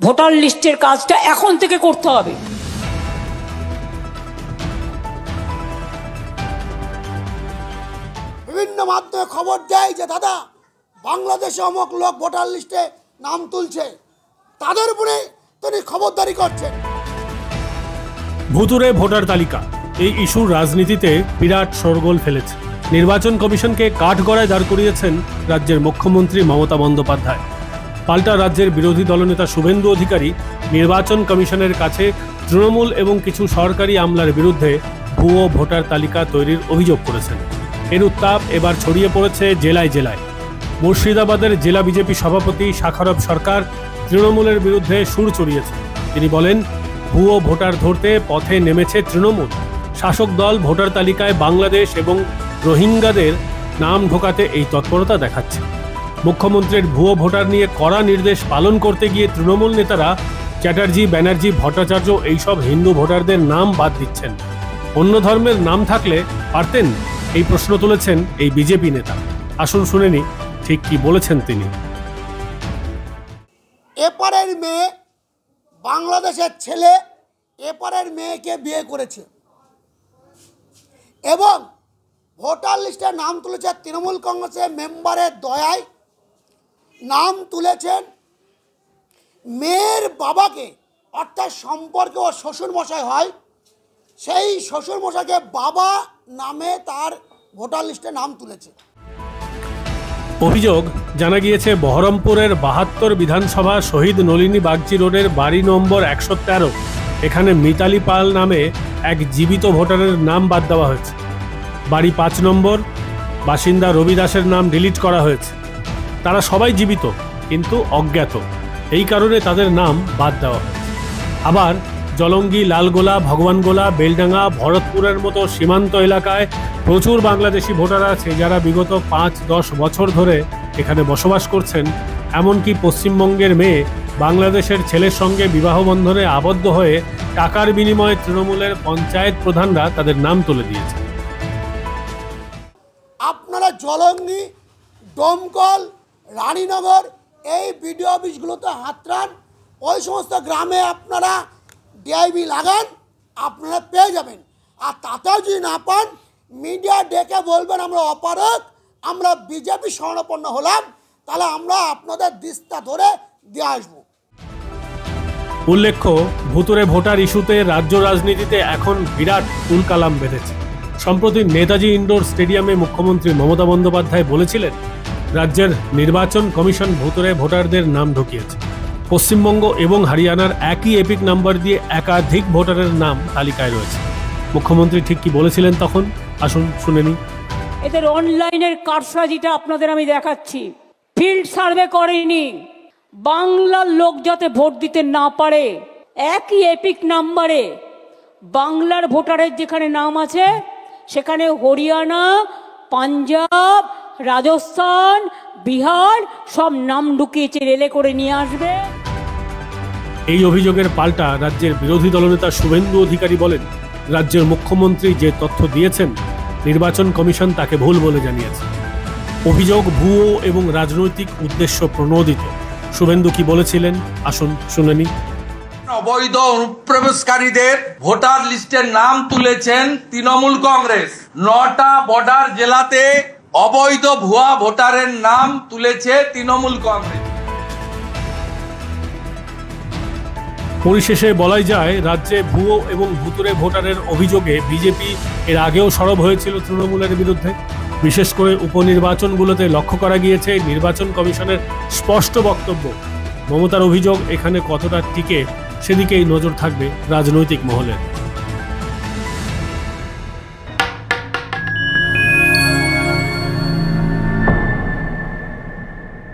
Voter লিস্টের কাজটা এখন থেকে করতে হবে। বিভিন্ন মাধ্যমে খবর দেয় যে দাদা বাংলাদেশে অমুক লোক ভোটার লিস্টে নাম তুলছে, তাদের উপরে তিনি খবরদারি করছেন। ভুতুড়ে ভোটার তালিকা এই ইস্যুর রাজনীতিতে বিরাট শোরগোল ফেলেছে। নির্বাচন কমিশনকে কাঠগড়ায় দাঁড় করিয়েছেন রাজ্যের মুখ্যমন্ত্রী মমতা বন্দ্যোপাধ্যায়। পাল্টা রাজ্যের বিরোধী দলনেতা শুভেন্দু অধিকারী নির্বাচন কমিশনের কাছে তৃণমূল এবং কিছু সরকারি আমলার বিরুদ্ধে ভুয়ো ভোটার তালিকা তৈরির অভিযোগ করেছেন। এর উত্তাপ এবার ছড়িয়ে পড়েছে জেলায় জেলায়। মুর্শিদাবাদের জেলা বিজেপি সভাপতি শাখারব সরকার তৃণমূলের বিরুদ্ধে সুর চড়িয়েছেন। তিনি বলেন, ভুয়ো ভোটার ধরতে পথে নেমেছে তৃণমূল। শাসক দল ভোটার তালিকায় বাংলাদেশ এবং রোহিঙ্গাদের নাম ঢোকাতে এই তৎপরতা দেখাচ্ছে। মুখ্যমন্ত্রীর ভুয়ো ভোটার নিয়ে কড়া নির্দেশ পালন করতে গিয়ে তৃণমূল নেতারা চ্যাটার্জি, ব্যানার্জি, ভট্টাচার্য এইসব হিন্দু ভোটারদের নাম বাদ দিচ্ছেন। অন্য ধর্মের নাম থাকলে পারতেন, এই প্রশ্ন তুলেছেন এই বিজেপি নেতা। আসুন শুনে নি ঠিক কি বলেছেন তিনি। এপারের মেয়ে বাংলাদেশের ছেলে এপারের মেয়েকে বিয়ে করেছে এবং ভোটার লিস্টে নাম তুলেছে তৃণমূল কংগ্রেসের মেম্বারের দয়ায় নাম তুলেছেন মেয়ের বাবাকে, অর্থাৎ সম্পর্কে ও শ্বশুরমশাই হয়, সেই শ্বশুরমশাইকে বাবা নামে তার ভোটার লিস্টে নাম তুলেছে। অভিযোগ জানা গিয়েছে বহরমপুরের ৭২ বিধানসভা শহীদ নলিনী বাগচি রোডের বাড়ি নম্বর ১১৩। এখানে মিতালি পাল নামে এক জীবিত ভোটারের নাম বাদ দেওয়া হয়েছে। বাড়ি ৫ নম্বর বাসিন্দা রবি দাসের নাম ডিলিট করা হয়েছে। তারা সবাই জীবিত কিন্তু অজ্ঞাত, এই কারণে তাদের নাম বাদ দেওয়া হয়েছে। আবার জলঙ্গি, লালগোলা, ভগবানগোলা, বেলডাঙ্গা, ভরতপুরের মতো সীমান্ত এলাকায় প্রচুর বাংলাদেশি ভোটার আছে যারা বিগত ৫-১০ বছর ধরে এখানে বসবাস করছেন। এমনকি পশ্চিমবঙ্গের মেয়ে বাংলাদেশের ছেলের সঙ্গে বিবাহ বন্ধনে আবদ্ধ হয়ে টাকার বিনিময়ে তৃণমূলের পঞ্চায়েত প্রধানরা তাদের নাম তুলে দিয়েছে। আপনারা জলঙ্গি, দমকল, রানীনগর এই বিডিও অফিসগুলোতে হাতরান, ওই সমস্ত গ্রামে আপনারা ডিআইবি লাগান, আপনারা পেয়ে যাবেন। আর তাতেও যদি না পান, মিডিয়া ডেকে বলবেন আমরা অপারগ, আমরা বিজেপি শরণাপন্ন হলাম, তাহলে আমরা আপনাদের দিস্তা ধরে দিয়ে আসবো। উল্লেখ্য, ভুতুড়ে ভোটার ইস্যুতে রাজ্য রাজনীতিতে এখন বিরাট তুলকালাম বেঁধেছে। সম্প্রতি নেতাজি ইন্ডোর স্টেডিয়ামে মুখ্যমন্ত্রী মমতা বন্দ্যোপাধ্যায় বলেছিলেন, রাজ্যের নির্বাচন কমিশন ভুতুড়ে ভোটারদের নাম ঢুকিয়েছে। পশ্চিমবঙ্গ এবং হরিয়ানার একই এপিক নাম্বার দিয়ে একাধিক ভোটারের নাম তালিকায় রয়েছে। মুখ্যমন্ত্রী ঠিক কি বলেছিলেন তখন, আসুন শুনে নিই। এদের অনলাইনের কারসাজিটা আপনাদের আমি দেখাচ্ছি। ফিল্ড সার্ভে করেনি, বাংলার লোক যাতে ভোট দিতে না পারে, একই এপিক নাম্বারে বাংলার ভোটারের যেখানে নাম আছে সেখানে হরিয়ানা, পাঞ্জাব, রাজস্থান, বিহার সব নাম ঢুকিয়েছে, রেলে করে নিয়ে আসবে। এই অভিযোগের পাল্টা রাজ্যের বিরোধী দলনেতা শুভেন্দু অধিকারী বলেন, রাজ্যের মুখ্যমন্ত্রী যে তথ্য দিয়েছেন নির্বাচন কমিশন তাকে ভুল বলে জানিয়েছে। অভিযোগ ভুয়ো এবং রাজনৈতিক উদ্দেশ্য প্রণোদিত। শুভেন্দু কি বলেছিলেন, আসুন শুনে নিই। অবৈধ অনুপ্রবেশকারীদের ভোটার লিস্টের নাম তুলেছেন তৃণমূল কংগ্রেস। ৯টা বর্ডার জেলাতে অবৈধ ভুয়া ভোটারের নাম তুলেছে তৃণমূল কংগ্রেস। পরিশেষে বলাই যায়, রাজ্যে ভুয়ো এবং ভুতুড়ে ভোটারের অভিযোগে বিজেপি এর আগেও সরব হয়েছিল তৃণমূলের বিরুদ্ধে। বিশেষ করে উপনির্বাচনগুলোতে লক্ষ্য করা গিয়েছে নির্বাচন কমিশনের স্পষ্ট বক্তব্য। মমতার অভিযোগ এখানে কতটা টিকে সেদিকেই নজর থাকবে রাজনৈতিক মহলের।